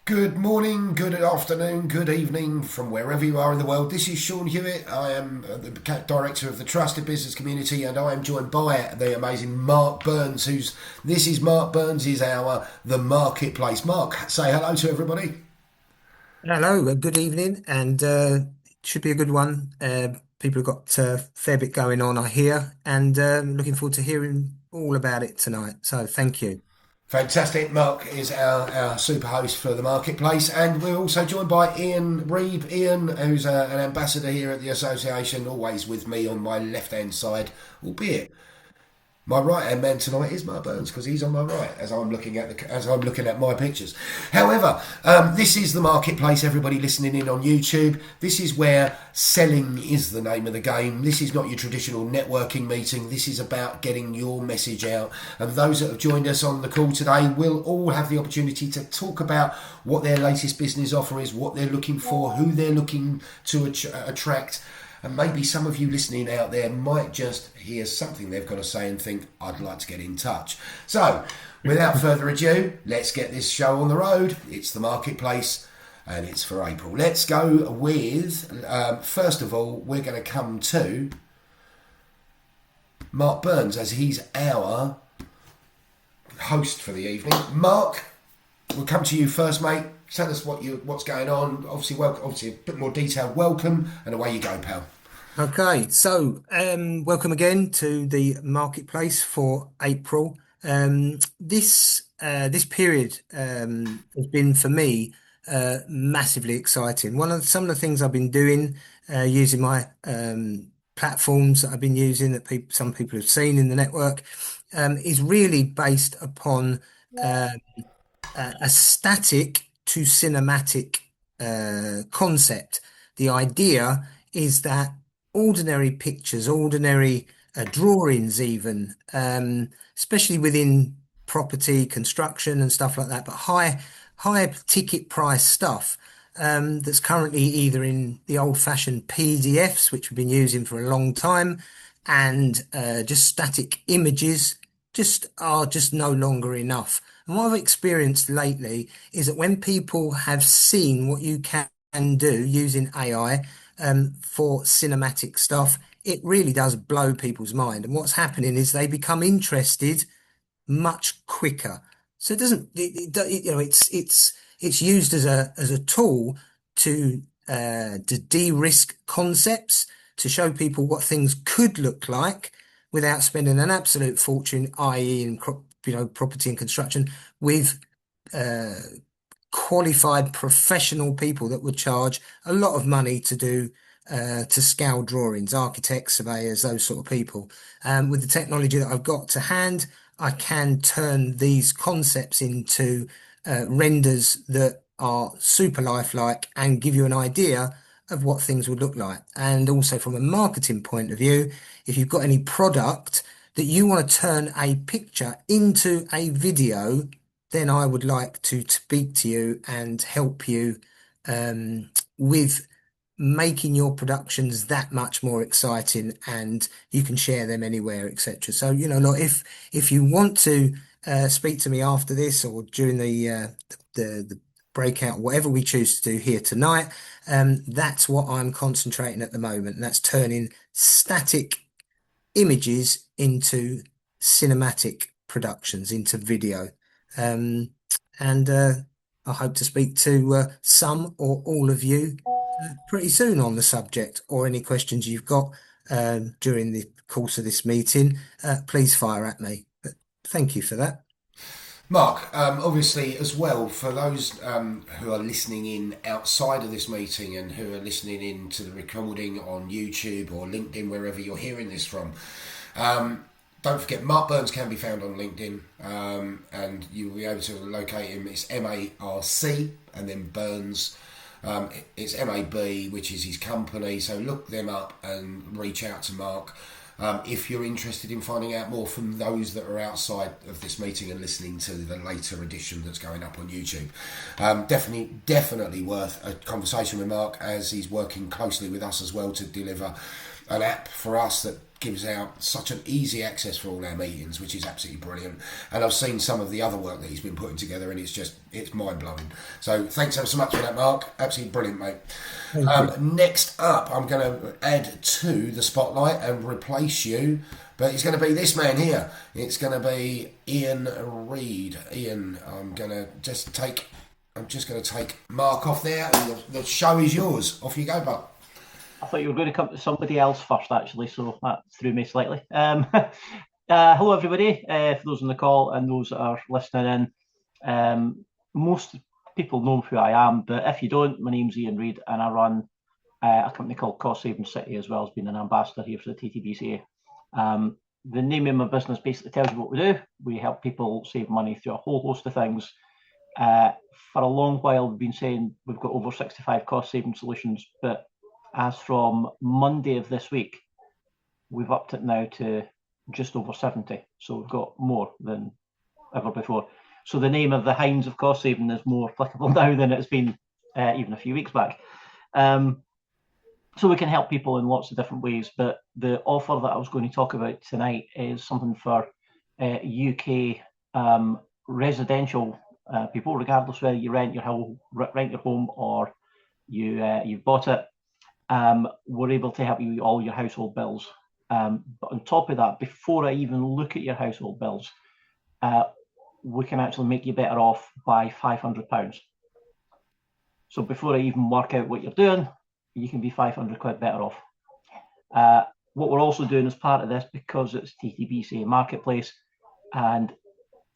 Good morning, good afternoon, good evening from wherever you are in the world. This is Sean Hewitt. I am the director of the Trusted Business Community, and I am joined by the amazing Mark Burns. This is Mark Burns is our the marketplace. Mark, say hello to everybody. Hello, good evening, and it should be a good one. People have got a fair bit going on, I hear, and looking forward to hearing all about it tonight. So, thank you. Fantastic. Mark is our super host for the marketplace, and we're also joined by Ian Reeb. Ian, who's an ambassador here at the association, always with me on my left hand side, albeit my right hand man tonight is Mark Burns because he's on my right as I'm looking at my pictures. However, this is the marketplace. Everybody listening in on YouTube, this is where selling is the name of the game. This is not your traditional networking meeting. This is about getting your message out. And those that have joined us on the call today will all have the opportunity to talk about what their latest business offer is, what they're looking for, who they're looking to attract. And maybe some of you listening out there might just hear something they've got to say and think, I'd like to get in touch. So, without further ado, let's get this show on the road. It's the marketplace and it's for April. Let's go with, first of all, we're going to come to Mark Burns as he's our host for the evening. Mark, we'll come to you first, mate. Tell us what's going on. Obviously a bit more detailed welcome, and away you go, pal. Okay, so welcome again to the marketplace for April. This period has been for me massively exciting. Some of the things I've been doing using my platforms that I've been using that some people have seen in the network is really based upon uh, a static to cinematic concept. The idea is that ordinary pictures, ordinary drawings, even, especially within property, construction, and stuff like that, but high ticket price stuff. That's currently either in the old-fashioned PDFs, which we've been using for a long time, and just static images just no longer enough. And what I've experienced lately is that when people have seen what you can do using AI for cinematic stuff, it really does blow people's mind. And what's happening is they become interested much quicker. So it doesn't, you know, it's used as a tool to de-risk concepts, to show people what things could look like without spending an absolute fortune, i.e., in property and construction, with uh, qualified professional people that would charge a lot of money to do to scale drawings, architects, surveyors, those sort of people. With the technology that I've got to hand, I can turn these concepts into renders that are super lifelike and give you an idea of what things would look like. And also from a marketing point of view, if you've got any product that you want to turn a picture into a video, then I would like to speak to you and help you with making your productions that much more exciting, and you can share them anywhere, etc. So, look, if you want to speak to me after this or during the breakout, whatever we choose to do here tonight, that's what I'm concentrating at the moment, and that's turning static images into cinematic productions, into video. Um, and I hope to speak to some or all of you pretty soon on the subject, or any questions you've got during the course of this meeting, please fire at me. But thank you for that. Mark, obviously, as well, for those who are listening in outside of this meeting and who are listening in to the recording on YouTube or LinkedIn, wherever you're hearing this from, don't forget, Mark Burns can be found on LinkedIn, and you'll be able to locate him. It's MARC and then Burns. It's MAB, which is his company. So look them up and reach out to Mark if you're interested in finding out more from those that are outside of this meeting and listening to the later edition that's going up on YouTube. Definitely worth a conversation with Mark, as he's working closely with us as well to deliver an app for us that gives out such an easy access for all our meetings, which is absolutely brilliant. And I've seen some of the other work that he's been putting together, and it's mind blowing. So thanks ever so much for that, Mark. Absolutely brilliant, mate. Thank you. Next up, I'm going to add to the spotlight and replace you, but it's going to be this man here. It's going to be Ian Reid. Ian, I'm just going to take Mark off there, and the show is yours. Off you go, bud. I thought you were going to come to somebody else first, actually, so that threw me slightly. Hello, everybody, for those on the call and those that are listening in. Most people know who I am, but if you don't, my name's Ian Reid, and I run a company called Cost Saving City, as well as being an ambassador here for the TTBCA. The name of my business basically tells you what we do. We help people save money through a whole host of things. For a long while, we've been saying we've got over 65 cost-saving solutions, but as from Monday of this week, we've upped it now to just over 70. So we've got more than ever before. So the name of the Hinds of cost saving is more applicable now than it's been even a few weeks back. So we can help people in lots of different ways. But the offer that I was going to talk about tonight is something for UK residential people, regardless whether you rent your home or you've bought it. We're able to help you with all your household bills. But on top of that, before I even look at your household bills, we can actually make you better off by £500. So before I even work out what you're doing, you can be 500 quid better off. What we're also doing as part of this, because it's TTBCA Marketplace, and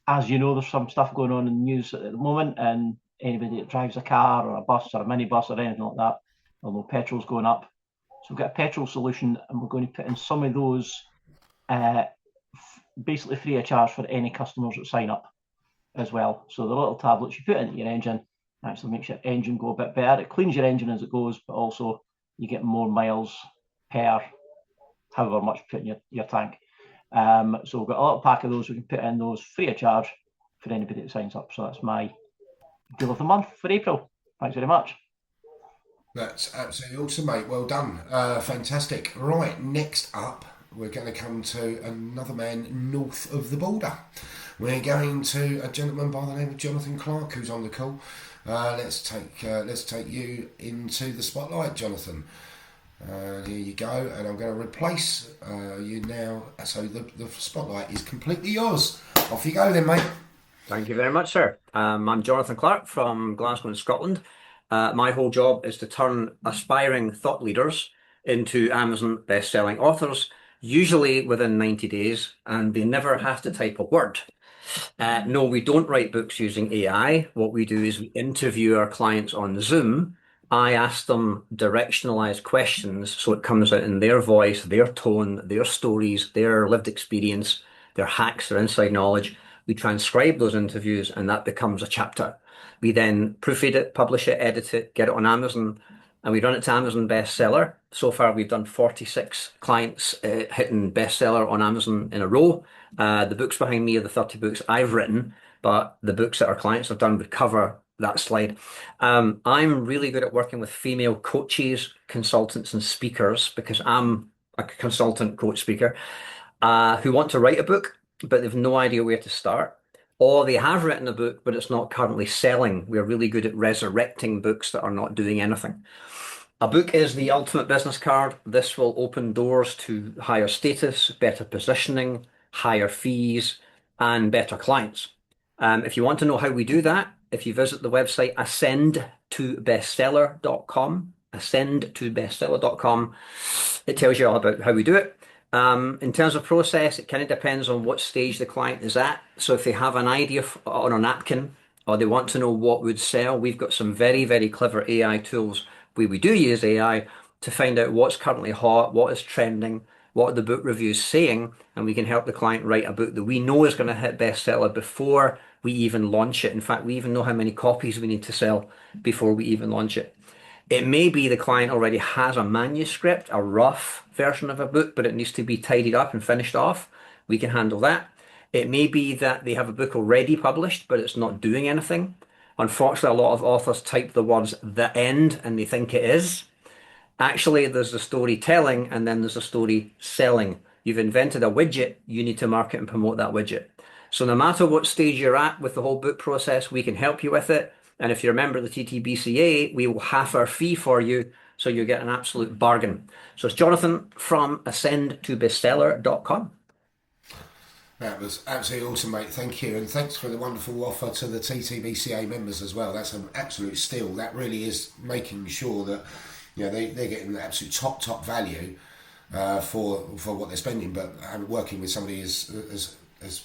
as you know, there's some stuff going on in the news at the moment, and anybody that drives a car or a bus or a minibus or anything like that, although petrol's going up. So we've got a petrol solution, and we're going to put in some of those basically free of charge for any customers that sign up as well. So the little tablets you put into your engine actually makes your engine go a bit better. It cleans your engine as it goes, but also you get more miles per however much you put in your tank. So we've got a little pack of those. We can put in those free of charge for anybody that signs up. So that's my deal of the month for April. Thanks very much. That's absolutely awesome, mate. Well done. Fantastic. Right, next up, we're going to come to another man north of the border. We're going to a gentleman by the name of Jonathan Clark, who's on the call. Let's take you into the spotlight, Jonathan. Here you go, and I'm going to replace you now. So the spotlight is completely yours. Off you go then, mate. Thank you very much, sir. I'm Jonathan Clark from Glasgow in Scotland. My whole job is to turn aspiring thought leaders into Amazon best-selling authors, usually within 90 days, and they never have to type a word. No, we don't write books using AI. What we do is we interview our clients on Zoom. I ask them directionalized questions so it comes out in their voice, their tone, their stories, their lived experience, their hacks, their inside knowledge. We transcribe those interviews, and that becomes a chapter. We then proofread it, publish it, edit it, get it on Amazon, and we run it to Amazon bestseller. So far, we've done 46 clients hitting bestseller on Amazon in a row. The books behind me are the 30 books I've written, but the books that our clients have done would cover that slide. I'm really good at working with female coaches, consultants, and speakers, because I'm a consultant, coach, speaker, who want to write a book, but they've no idea where to start. Or they have written a book, but it's not currently selling. We're really good at resurrecting books that are not doing anything. A book is the ultimate business card. This will open doors to higher status, better positioning, higher fees, and better clients. If you want to know how we do that, if you visit the website ascendtobestseller.com, ascendtobestseller.com, it tells you all about how we do it. In terms of process, it kind of depends on what stage the client is at. So if they have an idea on a napkin, or they want to know what would sell, we've got some very, very clever AI tools where we do use AI to find out what's currently hot, what is trending, what are the book reviews saying, and we can help the client write a book that we know is going to hit bestseller before we even launch it. In fact, we even know how many copies we need to sell before we even launch it. It may be the client already has a manuscript, a rough version of a book, but it needs to be tidied up and finished off. We can handle that. It may be that they have a book already published, but it's not doing anything. Unfortunately, a lot of authors type the words "the end" and they think it is. Actually, there's the storytelling and then there's the story selling. You've invented a widget, you need to market and promote that widget. So no matter what stage you're at with the whole book process, we can help you with it. And if you're a member of the TTBCA, we will half our fee for you, so you get an absolute bargain. So it's Jonathan from ascendtobestseller.com. That was absolutely awesome, mate. Thank you. And thanks for the wonderful offer to the TTBCA members as well. That's an absolute steal. That really is making sure that, you know, they're getting the absolute top value for what they're spending. But working with somebody as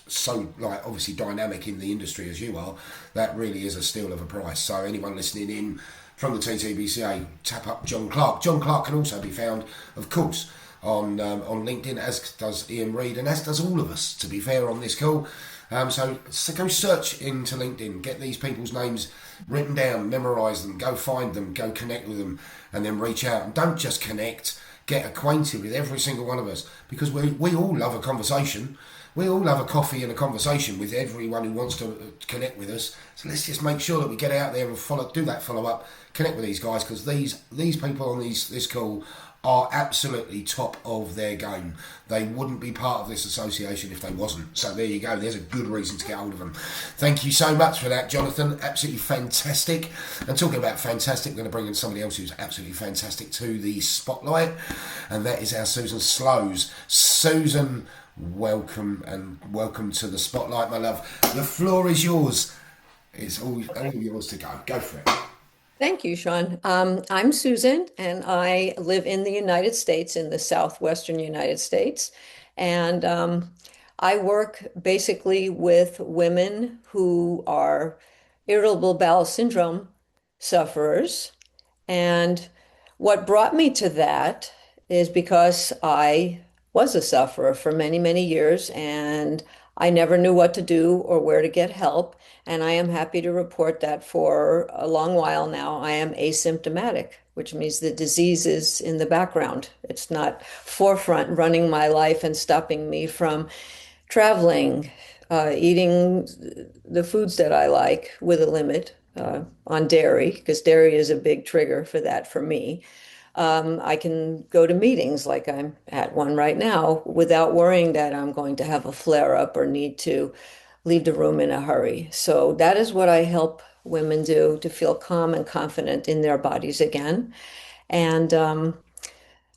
so, like, obviously dynamic in the industry as you are, that really is a steal of a price. So anyone listening in from the TTBCA, tap up John Clark. John Clark can also be found, of course, on LinkedIn, as does Ian Reid, and as does all of us, to be fair, on this call. So go search into LinkedIn, get these people's names written down, memorise them, go find them, go connect with them, and then reach out. And don't just connect, get acquainted with every single one of us, because we all love a conversation. We all love a coffee and a conversation with everyone who wants to connect with us. So let's just make sure that we get out there and do that follow up, connect with these guys, because these people on this call are absolutely top of their game. They wouldn't be part of this association if they wasn't. So there you go. There's a good reason to get hold of them. Thank you so much for that, Jonathan. Absolutely fantastic. And talking about fantastic, I'm going to bring in somebody else who's absolutely fantastic to the spotlight, and that is our Susan Slows. Susan, welcome to the spotlight, my love. The floor is yours. It's all yours to go. Go for it. Thank you, Sean. I'm Susan, and I live in the United States, in the southwestern United States. And I work basically with women who are irritable bowel syndrome sufferers. And what brought me to that is because I was a sufferer for many, many years, and I never knew what to do or where to get help. And I am happy to report that for a long while now, I am asymptomatic, which means the disease is in the background. It's not forefront running my life and stopping me from traveling, eating the foods that I like with a limit on dairy, because dairy is a big trigger for that for me. I can go to meetings like I'm at one right now without worrying that I'm going to have a flare up or need to leave the room in a hurry. So that is what I help women do, to feel calm and confident in their bodies again. And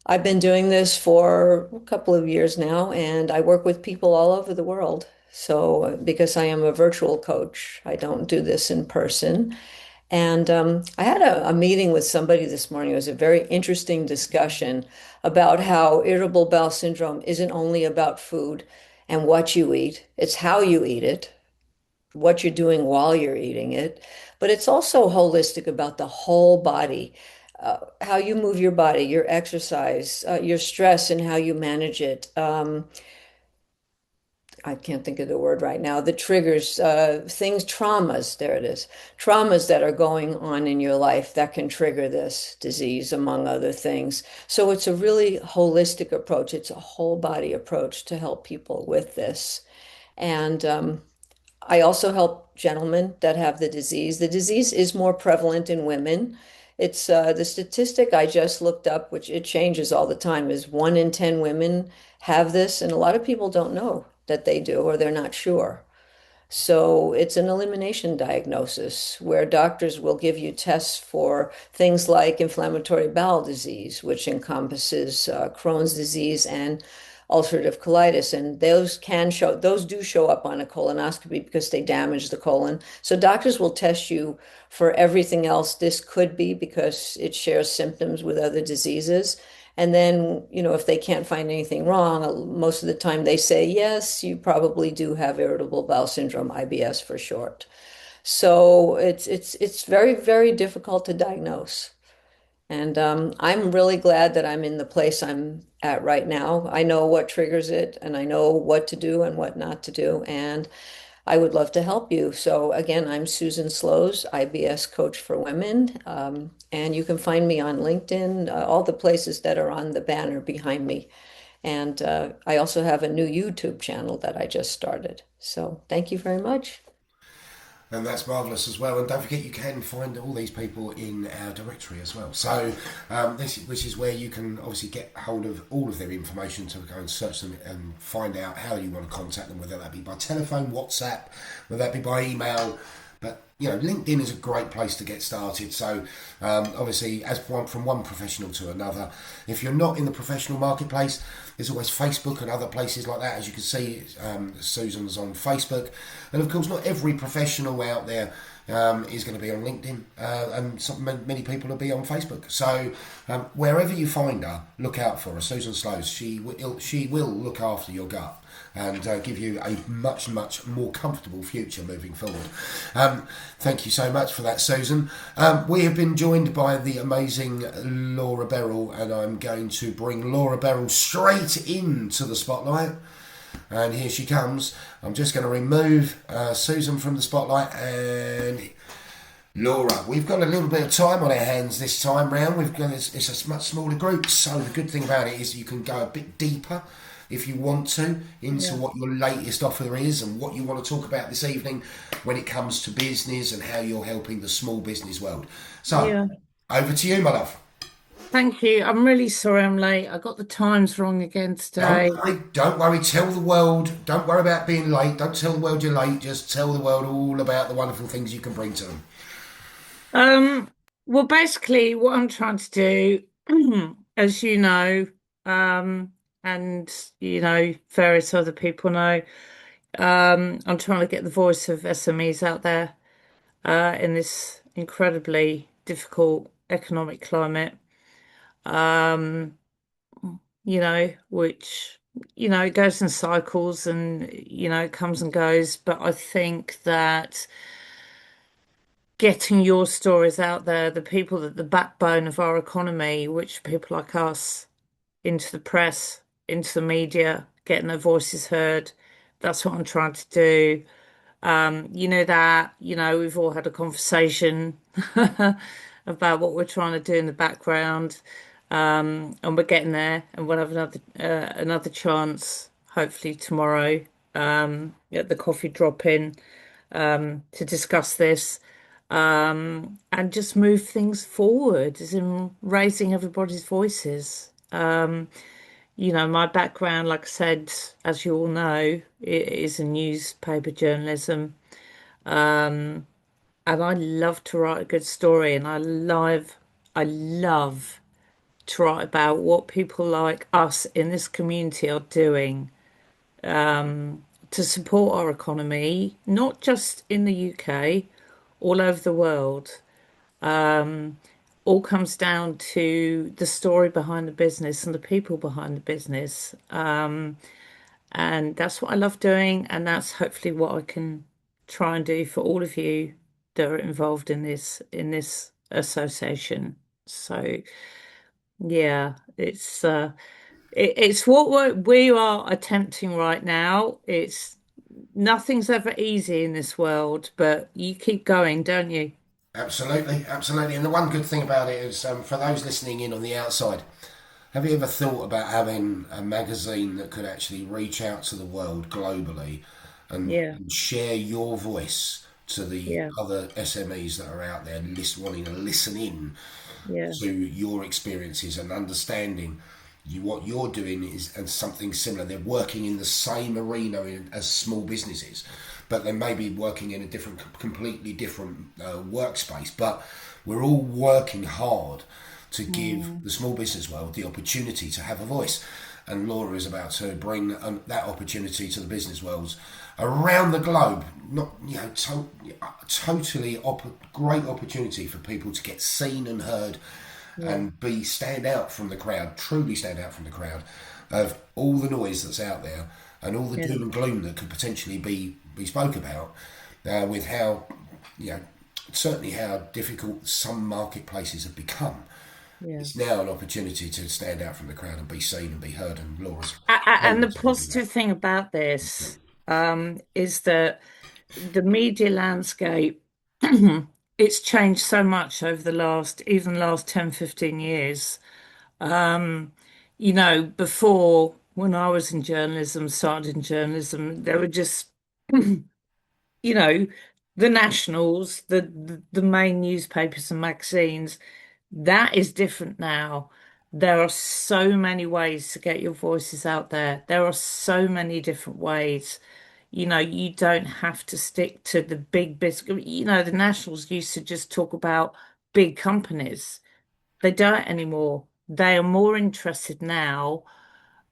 I've been doing this for a couple of years now, and I work with people all over the world. So because I am a virtual coach, I don't do this in person. And I had a meeting with somebody this morning. It was a very interesting discussion about how irritable bowel syndrome isn't only about food and what you eat, it's how you eat it, what you're doing while you're eating it, but it's also holistic about the whole body, how you move your body, your exercise, your stress, and how you manage it. I can't think of the word right now, the triggers, things, traumas, there it is, traumas that are going on in your life that can trigger this disease, among other things. So it's a really holistic approach. It's a whole body approach to help people with this. And I also help gentlemen that have the disease. The disease is more prevalent in women. It's the statistic I just looked up, which it changes all the time, is 1 in 10 women have this, and a lot of people don't know that they do, or they're not sure. So it's an elimination diagnosis where doctors will give you tests for things like inflammatory bowel disease, which encompasses Crohn's disease and ulcerative colitis. And those do show up on a colonoscopy because they damage the colon. So doctors will test you for everything else this could be, because it shares symptoms with other diseases. And then, if they can't find anything wrong, most of the time they say, yes, you probably do have irritable bowel syndrome, IBS for short. So it's very, very difficult to diagnose. And I'm really glad that I'm in the place I'm at right now. I know what triggers it, and I know what to do and what not to do. And I would love to help you. So again, I'm Susan Slows, IBS coach for women. And you can find me on LinkedIn, all the places that are on the banner behind me. And I also have a new YouTube channel that I just started. So thank you very much. And that's marvellous as well. And don't forget, you can find all these people in our directory as well. So which is where you can obviously get hold of all of their information to go and search them and find out how you want to contact them, whether that be by telephone, WhatsApp, whether that be by email. But LinkedIn is a great place to get started. So obviously, from one professional to another, if you're not in the professional marketplace, there's always Facebook and other places like that. As you can see, Susan's on Facebook, and of course, not every professional out there is going to be on LinkedIn, and many people will be on Facebook. So wherever you find her, look out for her. Susan Slows. She will look after your gut and give you a much, much more comfortable future moving forward. Thank you so much for that, Susan. We have been joined by the amazing Laura Beryl, and I'm going to bring Laura Beryl straight into the spotlight. And here she comes. I'm just going to remove Susan from the spotlight, and Laura, we've got a little bit of time on our hands this time round. It's a much smaller group, so the good thing about it is you can go a bit deeper if you want to into what your latest offer is and what you want to talk about this evening when it comes to business and how you're helping the small business world. So over to you, my love. Thank you. I'm really sorry I'm late. I got the times wrong again today. Don't worry. Tell the world. Don't worry about being late. Don't tell the world you're late. Just tell the world all about the wonderful things you can bring to them. Well, basically, what I'm trying to do, as you know, and various other people know, I'm trying to get the voice of SMEs out there in this incredibly difficult economic climate. Which it goes in cycles and it comes and goes, but I think that getting your stories out there, the people that the backbone of our economy, which are people like us, into the press, into the media, getting their voices heard, that's what I'm trying to do. We've all had a conversation about what we're trying to do in the background. And we're getting there, and we'll have another chance, hopefully tomorrow, at the coffee drop-in, to discuss this, and just move things forward, as in raising everybody's voices. My background, like I said, as you all know, is in newspaper journalism, and I love to write a good story, and I love to write about what people like us in this community are doing to support our economy, not just in the UK, all over the world. All comes down to the story behind the business and the people behind the business. And that's what I love doing, and that's hopefully what I can try and do for all of you that are involved in this association. So yeah, it's what we are attempting right now. Nothing's ever easy in this world, but you keep going, don't you? Absolutely, absolutely. And the one good thing about it is, for those listening in on the outside, have you ever thought about having a magazine that could actually reach out to the world globally and share your voice to the other SMEs that are out there wanting to listen in to your experiences and understanding what you're doing and something similar. They're working in the same arena as small businesses, but they may be working in a completely different workspace. But we're all working hard to give the small business world the opportunity to have a voice. And Laura is about to bring that opportunity to the business worlds around the globe. Not totally great opportunity for people to get seen and heard and stand out from the crowd, truly stand out from the crowd of all the noise that's out there and all the doom and gloom that could potentially be spoke about, with how certainly how difficult some marketplaces have become. It's now an opportunity to stand out from the crowd and be seen and be heard. And Laura's and the positive thing about this is that the media landscape it's changed so much over the last 10, 15 years. Before, when I was in journalism, started in journalism, there were just, the the nationals, the main newspapers and magazines, that is different now. There are so many ways to get your voices out there. There are so many different ways. You don't have to stick to the big business. The nationals used to just talk about big companies. They don't anymore. They are more interested now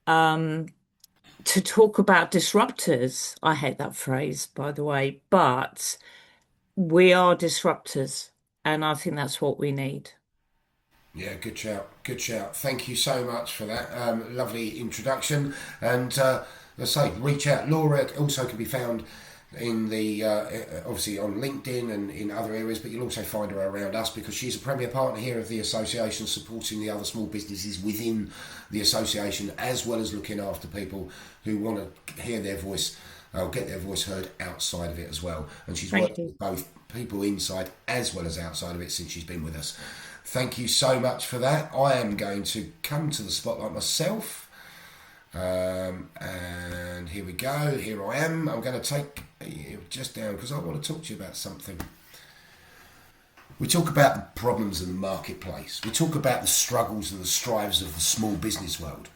to talk about disruptors. I hate that phrase, by the way, but we are disruptors, and I think that's what we need. Yeah, good shout. Good shout. Thank you so much for that lovely introduction. And let's say, reach out. Laura also can be found in the obviously on LinkedIn and in other areas, but you'll also find her around us because she's a premier partner here of the association, supporting the other small businesses within the association, as well as looking after people who want to hear their voice, get their voice heard outside of it as well. And she's worked with both people inside as well as outside of it since she's been with us. Thank you so much for that. I am going to come to the spotlight myself. And here we go. Here I am. I'm going to take just down because I want to talk to you about something. We talk about the problems in the marketplace. We talk about the struggles and the strives of the small business world.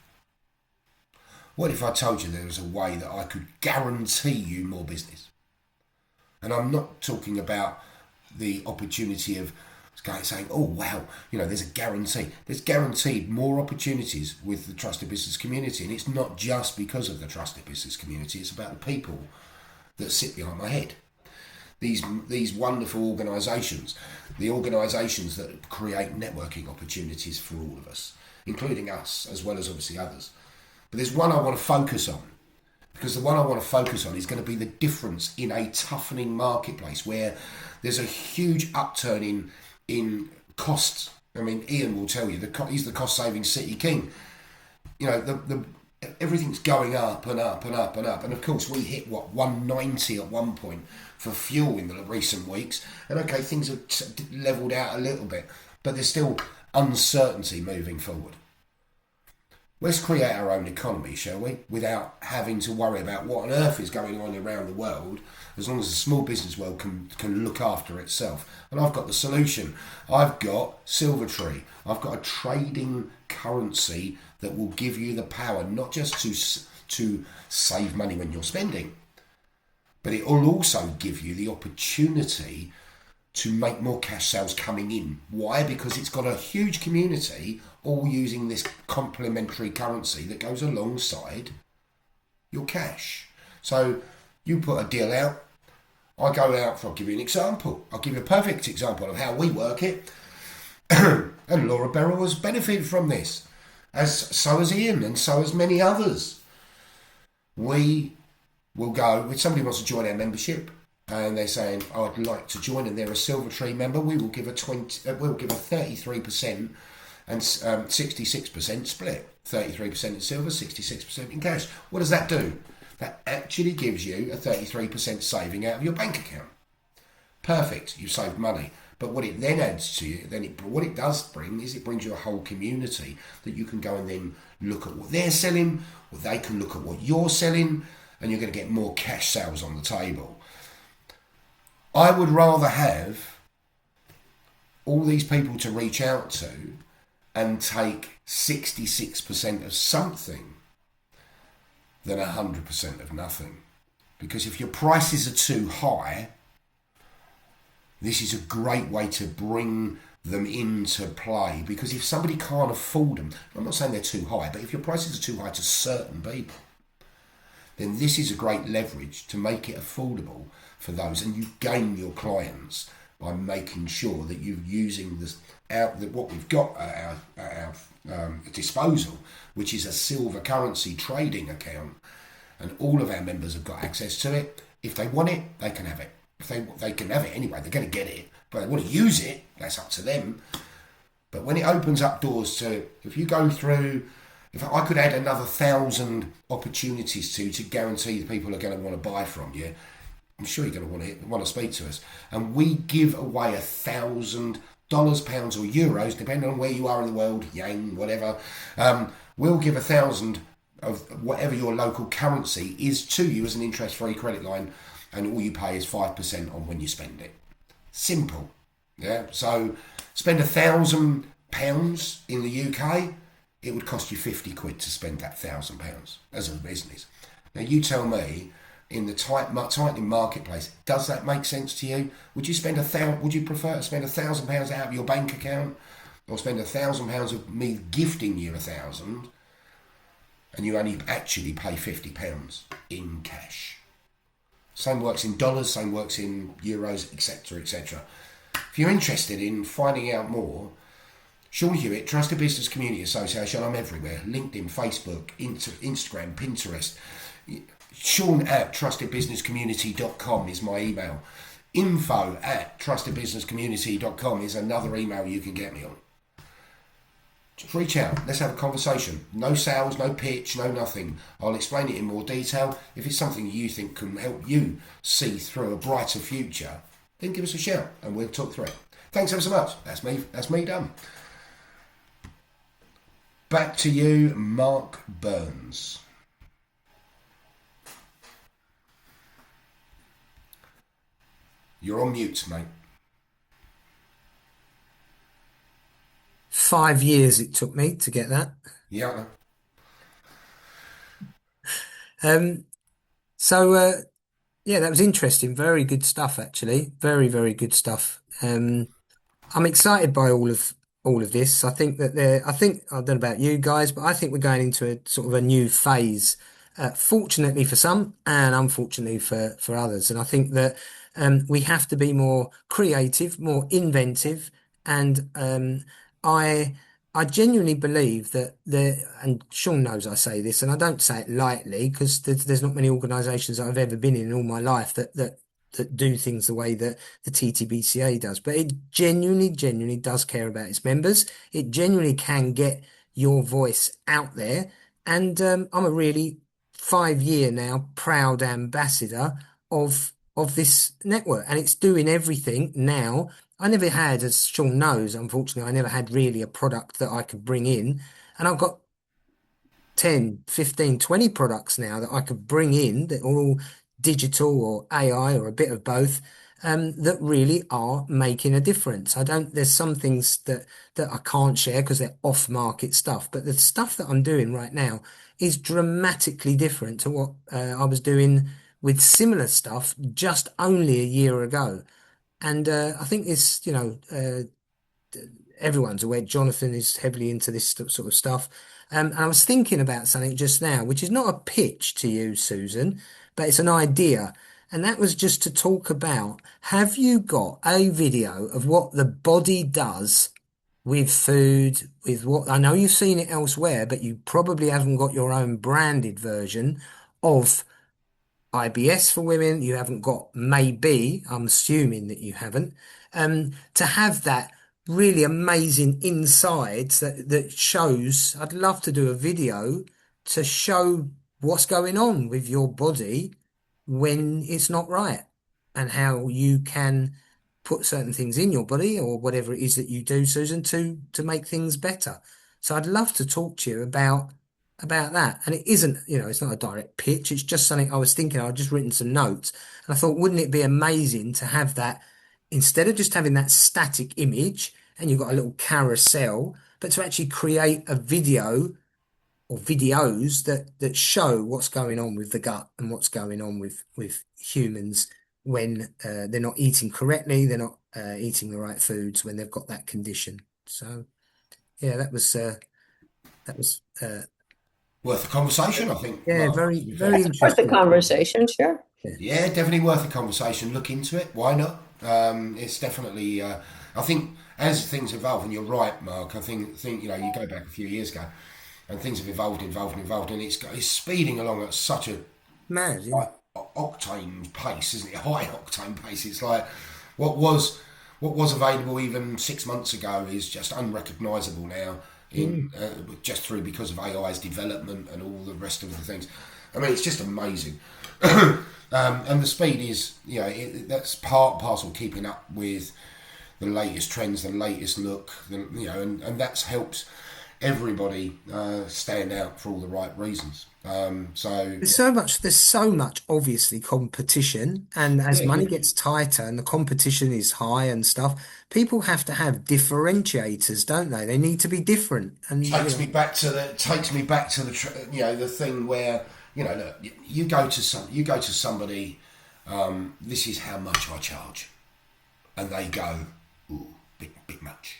What if I told you there was a way that I could guarantee you more business? And I'm not talking about the opportunity of saying, oh wow, there's a guarantee. There's guaranteed more opportunities with the Trusted Business community, and it's not just because of the Trusted Business community. It's about the people that sit behind my head. These wonderful organisations, the organisations that create networking opportunities for all of us, including us as well as obviously others. But there's one I want to focus on, because the one I want to focus on is going to be the difference in a toughening marketplace where there's a huge upturn in costs. I mean, Ian will tell you he's the cost-saving city king. Everything's going up and up and up and up. And of course, we hit 190 at one point for fuel in the recent weeks. And okay, things have levelled out a little bit, but there's still uncertainty moving forward. Let's create our own economy, shall we? Without having to worry about what on earth is going on around the world, as long as the small business world can look after itself. And I've got the solution. I've got Silvertree. I've got a trading currency that will give you the power not just to save money when you're spending, but it will also give you the opportunity to make more cash sales coming in. Why? Because it's got a huge community all using this complementary currency that goes alongside your cash. So you put a deal out, I go out, I'll give you an example. I'll give you a perfect example of how we work it. And Laura Beryl has benefited from this, so has Ian, and so has many others. We will go, if somebody wants to join our membership, and they're saying, I'd like to join, and they're a Silvertree member, we will give a 33% and 66% split. 33% in silver, 66% in cash. What does that do? That actually gives you a 33% saving out of your bank account. Perfect, you've saved money. But what it then adds to you, what it does bring is it brings you a whole community that you can go and then look at what they're selling, or they can look at what you're selling, and you're going to get more cash sales on the table. I would rather have all these people to reach out to and take 66% of something than 100% of nothing. Because if your prices are too high, this is a great way to bring them into play. Because if somebody can't afford them, I'm not saying they're too high, but if your prices are too high to certain people, then this is a great leverage to make it affordable for those, and you gain your clients by making sure that you're using what we've got at our disposal, which is a silver currency trading account, and all of our members have got access to it. If they want it, they can have it. If they can have it anyway, they're going to get it. But they want to use it, that's up to them. But when it opens up doors to, if you go through, if I could add another 1,000 opportunities to guarantee the people are going to want to buy from you, I'm sure you're going to want to speak to us. And we give away $1,000, pounds or euros, depending on where you are in the world, yen, whatever. We'll give 1,000 of whatever your local currency is to you as an interest-free credit line and all you pay is 5% on when you spend it. Simple. Yeah. So spend £1,000 in the UK, it would cost you 50 quid to spend that £1,000 as a business. Now you tell me, in the tightening marketplace, does that make sense to you? Would you Would you prefer to spend £1,000 out of your bank account, or spend £1,000 of me gifting you 1,000, and you only actually pay £50 in cash? Same works in dollars, same works in euros, etc., etc. If you're interested in finding out more, Sean Hewitt, Trusted Business Community Association, I'm everywhere. LinkedIn, Facebook, Instagram, Pinterest. Sean at trustedbusinesscommunity.com is my email. Info at trustedbusinesscommunity.com is another email you can get me on. Just reach out. Let's have a conversation. No sales, no pitch, no nothing. I'll explain it in more detail. If it's something you think can help you see through a brighter future, then give us a shout and we'll talk through it. Thanks ever so much. That's me done. Back to you, Mark Burns. You're on mute, mate. 5 years it took me to get that. Yeah. Yeah, that was interesting. Very good stuff, actually. Very, very good stuff. I'm excited by all of this. I think I don't know about you guys, but I think we're going into a sort of a new phase. Fortunately for some, and unfortunately for others. And I think that we have to be more creative, more inventive, and I genuinely believe that and Sean knows I say this, and I don't say it lightly, because there's not many organisations that I've ever been in all my life that do things the way that the TTBCA does. But it genuinely does care about its members. It genuinely can get your voice out there. And I'm a really 5-year now proud ambassador of this network, and it's doing everything now. I never had, as Sean knows, unfortunately, I never had really a product that I could bring in, and I've got 10, 15, 20 products now that I could bring in that are all digital or AI or a bit of both, that really are making a difference. There's some things that I can't share because they're off market stuff, but the stuff that I'm doing right now is dramatically different to what I was doing with similar stuff just only a year ago. And I think this, everyone's aware Jonathan is heavily into this sort of stuff. And I was thinking about something just now, which is not a pitch to you, Susan, but it's an idea. And that was just to talk about, have you got a video of what the body does with food, with what, I know you've seen it elsewhere, but you probably haven't got your own branded version of IBS for women. You haven't got, maybe, I'm assuming that you haven't, to have that really amazing insights that shows. I'd love to do a video to show what's going on with your body when it's not right, and how you can put certain things in your body or whatever it is that you do, Susan, to make things better. So I'd love to talk to you about that. And it isn't, it's not a direct pitch. It's just something I was thinking. I've just written some notes, and I thought, wouldn't it be amazing to have that, instead of just having that static image and you've got a little carousel, but to actually create a video or videos that show what's going on with the gut and what's going on with humans when they're not eating correctly, they're not eating the right foods when they've got that condition. So yeah, that was worth a conversation, I think. Yeah, Mark. very interesting. Worth the conversation, sure. Yeah, definitely worth a conversation. Look into it. Why not? It's definitely. I think as things evolve, and you're right, Mark. I think you go back a few years ago, and things have evolved, and it's speeding along at such a mad, yeah. Octane pace, isn't it? High octane pace. It's like what was available even 6 months ago is just unrecognisable now. Just because of AI's development and all the rest of the things. I mean, it's just amazing. And the speed is, that's part and parcel of keeping up with the latest trends, the latest look, and that's helped everybody stand out for all the right reasons. So There's so much obviously competition, and as yeah, money you gets tighter and the competition is high and stuff, people have to have differentiators, don't they? They need to be different, and takes me back to the thing where look, you go to somebody, this is how much I charge, and they go, ooh, bit much.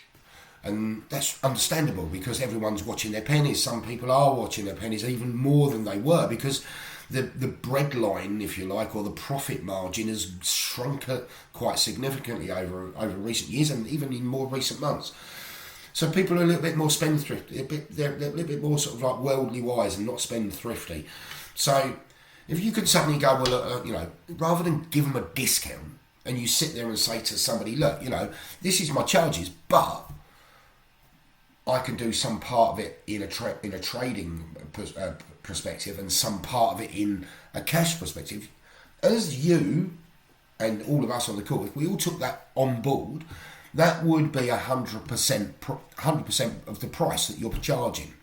And that's understandable because everyone's watching their pennies. Some people are watching their pennies even more than they were because the bread line, if you like, or the profit margin has shrunk quite significantly over recent years and even in more recent months. So people are a little bit more spendthrift, they're a little bit more sort of like worldly wise and not spendthrifty. So if you could suddenly go, well, rather than give them a discount, and you sit there and say to somebody, look, this is my charges, but I can do some part of it in a trading perspective and some part of it in a cash perspective. As you and all of us on the call, if we all took that on board, that would be 100% of the price that you're charging.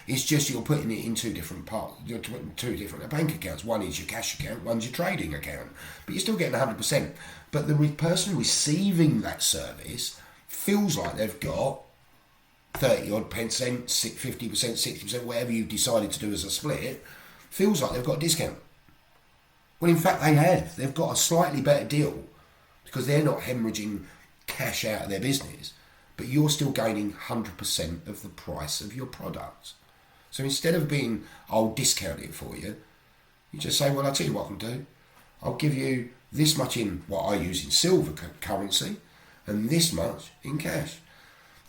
It's just you're putting it in two different parts. You're putting two different bank accounts. One is your cash account, one's your trading account. But you're still getting 100%. But the person receiving that service feels like they've got 30 odd percent, 50%, 60%, whatever you've decided to do as a split, feels like they've got a discount. Well, in fact, they have. They've got a slightly better deal because they're not hemorrhaging cash out of their business, but you're still gaining 100% of the price of your products. So instead of being, I'll discount it for you, you just say, well, I'll tell you what I can do. I'll give you this much in what I use in silver currency and this much in cash.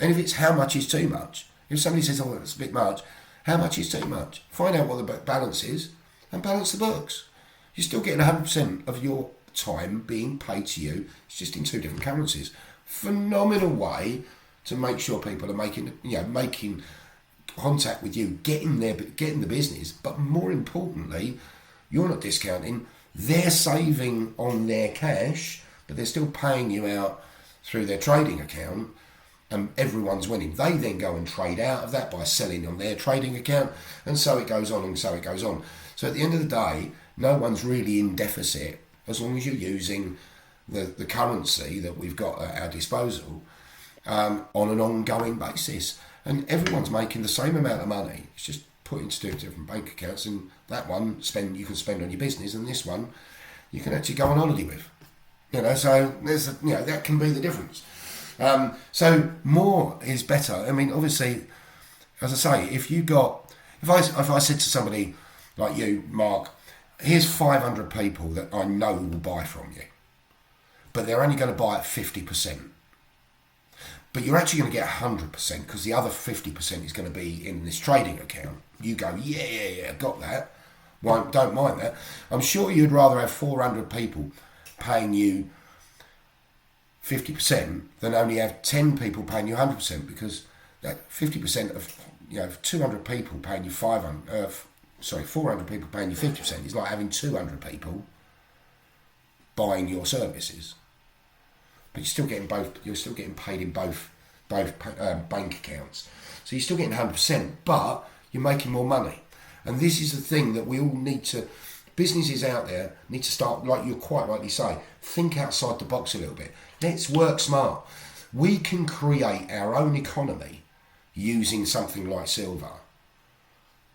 And if it's how much is too much, if somebody says, oh, it's a bit much, how much is too much? Find out what the balance is and balance the books. You're still getting 100% of your time being paid to you. It's just in two different currencies. Phenomenal way to make sure people are making contact with you, getting the business. But more importantly, you're not discounting. They're saving on their cash, but they're still paying you out through their trading account. And everyone's winning. They then go and trade out of that by selling on their trading account, and so it goes on and so it goes on. So at the end of the day, no one's really in deficit as long as you're using the currency that we've got at our disposal on an ongoing basis. And everyone's making the same amount of money. It's just put into two different bank accounts, and that one you can spend on your business, and this one you can actually go on holiday with. So there's that can be the difference. So more is better. I mean, obviously, as I say, if I said to somebody like you, Mark, here's 500 people that I know will buy from you, but they're only going to buy at 50%. But you're actually going to get 100% because the other 50% is going to be in this trading account. You go, yeah, got that. Don't mind that. I'm sure you'd rather have 400 people paying you 50% than only have 10 people paying you 100%, because that 50% of 200 people paying you 400 people paying you 50% is like having 200 people buying your services. But you're still getting both. You're still getting paid in both bank accounts, so you're still getting 100%, but you're making more money. And this is the thing that we all need to. Businesses out there need to start, like you quite rightly say, think outside the box a little bit. Let's work smart. We can create our own economy using something like silver.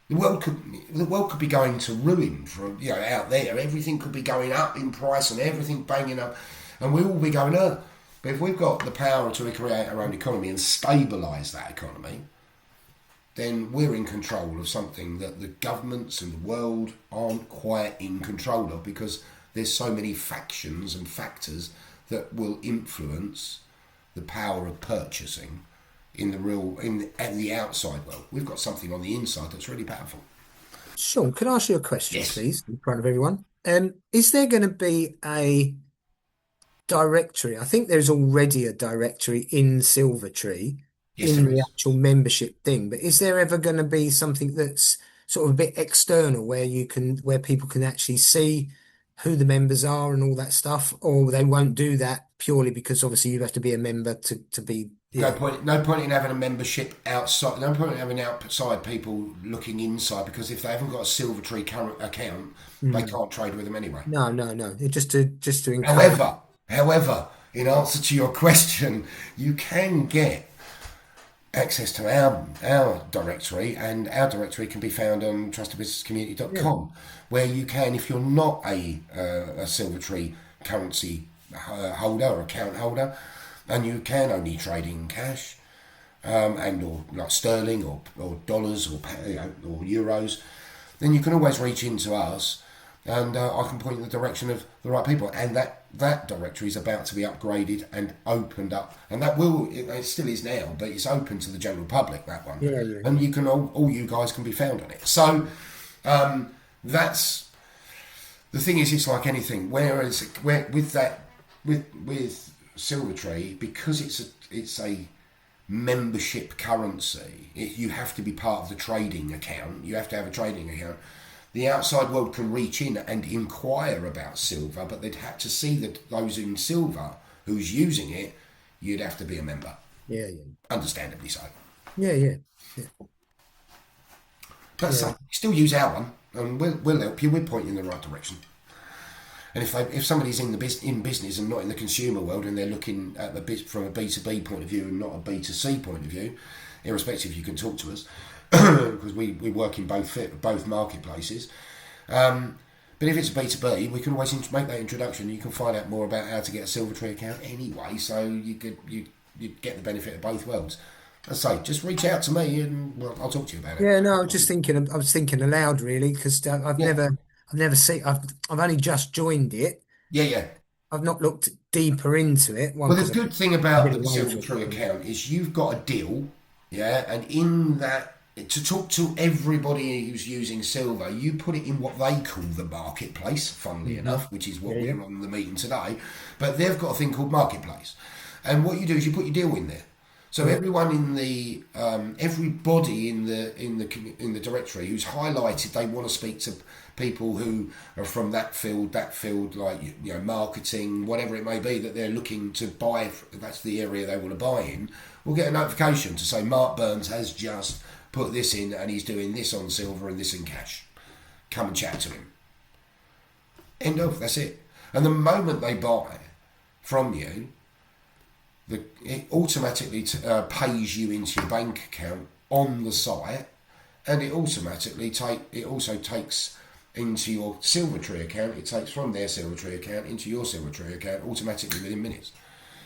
The world could be going to ruin out there. Everything could be going up in price and everything banging up, and we will be going up. But if we've got the power to create our own economy and stabilise that economy, then we're in control of something that the governments and the world aren't quite in control of, because there's so many factions and factors that will influence the power of purchasing in the outside world. We've got something on the inside that's really powerful. Sean, can I ask you a question, Yes. please, in front of everyone? Is there going to be a directory? I think there's already a directory in Silvertree Yes, in there the is. actual membership thing, but is there ever going to be something that's sort of a bit external where people can actually see who the members are and all that stuff, or they won't do that purely because obviously you have to be a member to be. Yeah. No point in having a membership outside. No point in having outside people looking inside, because if they haven't got a Silvertree current account, they can't trade with them anyway. No. It's just to encourage. However, in answer to your question, you can get access to our directory, and our directory can be found on trustedbusinesscommunity.com, where you can, if you're not a Silvertree currency holder or account holder, and you can only trade in cash, and or like sterling or dollars or euros, then you can always reach into us, and I can point in the direction of the right people. And that directory is about to be upgraded and opened up, and that it still is now, but it's open to the general public, that one. Yeah. And you can all you guys can be found on it. So that's the thing. Is it's like anything. Whereas with Silvertree, because it's a membership currency, you have to be part of the trading account. You have to have a trading account. The outside world can reach in and inquire about silver, but they'd have to see that those in silver who's using it, you'd have to be a member. Yeah. Understandably so. Yeah. But so, still use our one, and we'll help you. We'll point you in the right direction. And if somebody's in business and not in the consumer world, and they're looking at from a B2B point of view and not a B2C point of view, irrespective, you can talk to us, because we work in both marketplaces. But if it's a B2B, we can always make that introduction. You can find out more about how to get a Silvertree account anyway, so you get the benefit of both worlds. As I say, just reach out to me and I'll talk to you about it. Yeah, no, I was thinking aloud really, because I've never seen. I've only just joined it. Yeah. I've not looked deeper into it. Well, the good thing about the Silvertree account is you've got a deal, and in that, to talk to everybody who's using silver, you put it in what they call the marketplace, funnily enough, which is what we're on the meeting today. But they've got a thing called marketplace, and what you do is you put your deal in there. So everyone in the everybody in the directory who's highlighted they want to speak to people who are from that field, like marketing, whatever it may be, that they're looking to buy. That's the area they want to buy in. We'll get a notification to say Mark Burns has just put this in and he's doing this on silver and this in cash. Come and chat to him. End of. That's it. And the moment they buy from you, it automatically pays you into your bank account on the site, and it automatically takes into your Silvertree account. It takes from their Silvertree account into your Silvertree account automatically within minutes.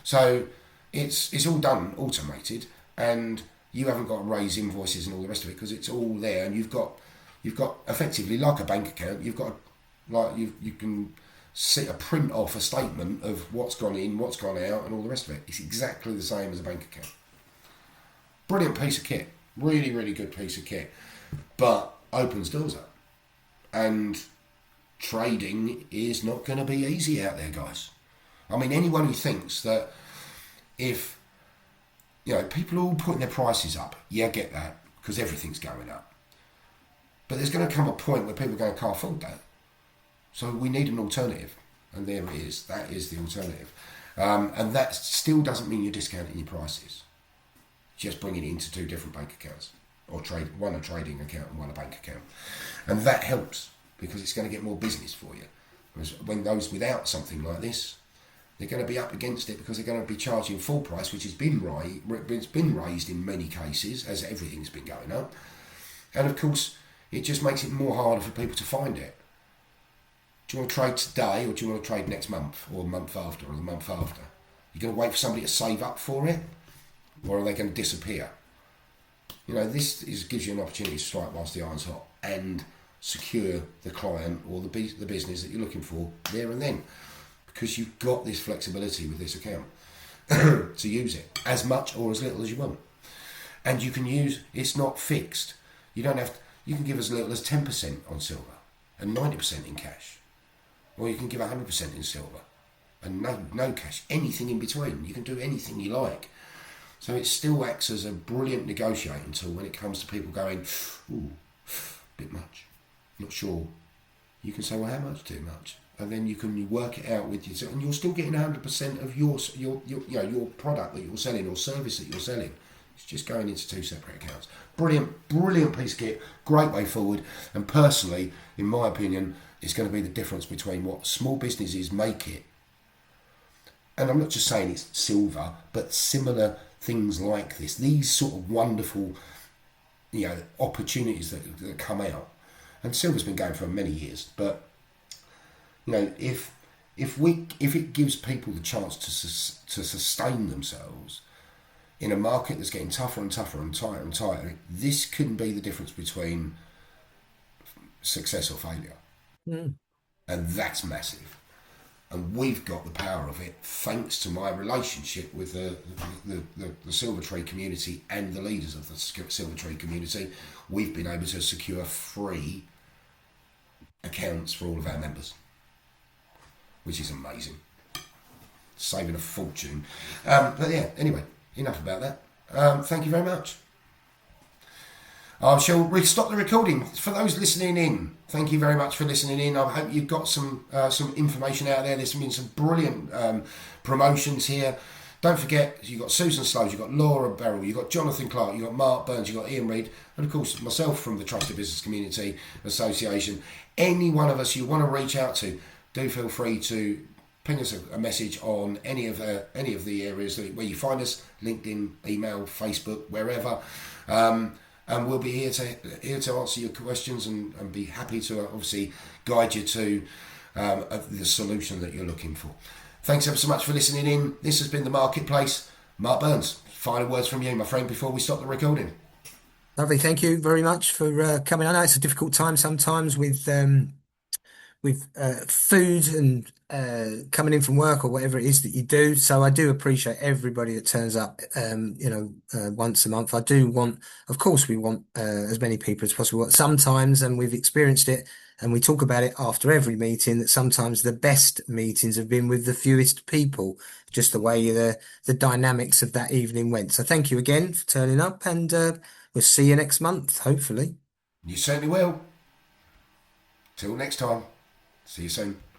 So it's all done automated, and you haven't got to raise invoices and all the rest of it, because it's all there, and you've got effectively like a bank account. You've got you can see a print off a statement of what's gone in, what's gone out, and all the rest of it. It's exactly the same as a bank account. Brilliant piece of kit. Really, really good piece of kit. But opens doors up. And trading is not going to be easy out there, guys. I mean, anyone who thinks that if, people are all putting their prices up. Yeah, I get that, because everything's going up. But there's going to come a point where people are going, can't afford that. So we need an alternative, and there it is. That is the alternative, and that still doesn't mean you're discounting your prices. Just bringing it into two different bank accounts, or one a trading account and one a bank account, and that helps because it's going to get more business for you. Whereas when those without something like this, they're going to be up against it because they're going to be charging full price, which has been raised in many cases as everything's been going up, and of course it just makes it more harder for people to find it. Do you want to trade today, or do you want to trade next month, or a month after, or the month after? You're going to wait for somebody to save up for it, or are they going to disappear? This gives you an opportunity to strike whilst the iron's hot and secure the client or the business that you're looking for there and then, because you've got this flexibility with this account to use it as much or as little as you want, and you can use. It's not fixed. You don't have. You can give as little as 10% on silver and 90% in cash. Or you can give 100% in silver and no cash, anything in between. You can do anything you like. So it still acts as a brilliant negotiating tool when it comes to people going, ooh, bit much, not sure. You can say, well, how much? Too much. and then you can work it out with yourself, and you're still getting 100% of your your product that you're selling or service that you're selling. It's just going into two separate accounts. Brilliant piece of kit, great way forward. And personally, in my opinion, it's going to be the difference between what small businesses make it. And I'm not just saying it's silver, but similar things like this. These sort of wonderful, opportunities that come out. And silver's been going for many years, but if it gives people the chance to sustain themselves in a market that's getting tougher and tougher and tighter and tighter, this can be the difference between success or failure. And that's massive. And we've got the power of it thanks to my relationship with the Silver Tree community and the leaders of the Silver Tree community. We've been able to secure free accounts for all of our members, which is amazing. Saving a fortune. But yeah, anyway, enough about that. Thank you very much. I shall stop the recording. For those listening in, thank you very much for listening in. I hope you've got some information out there. There's been some brilliant promotions here. Don't forget, you've got Susan Slows, you've got Laura Beryl, you've got Jonathan Clark, you've got Mark Burns, you've got Ian Reid, and of course myself from the Trusted Business Community Association. Any one of us you want to reach out to, do feel free to ping us a message on any of the areas where you find us: LinkedIn, email, Facebook, wherever. And we'll be here to answer your questions and be happy to obviously guide you to the solution that you're looking for. Thanks ever so much for listening in. This has been The Marketplace. Mark Burns, final words from you, my friend, before we stop the recording. Lovely. Thank you very much for coming. I know it's a difficult time sometimes with food and coming in from work or whatever it is that you do. So I do appreciate everybody that turns up, once a month. Of course, we want as many people as possible. Sometimes, and we've experienced it, and we talk about it after every meeting, that sometimes the best meetings have been with the fewest people, just the way the dynamics of that evening went. So thank you again for turning up, and we'll see you next month, hopefully. You certainly will. Till next time. See you soon.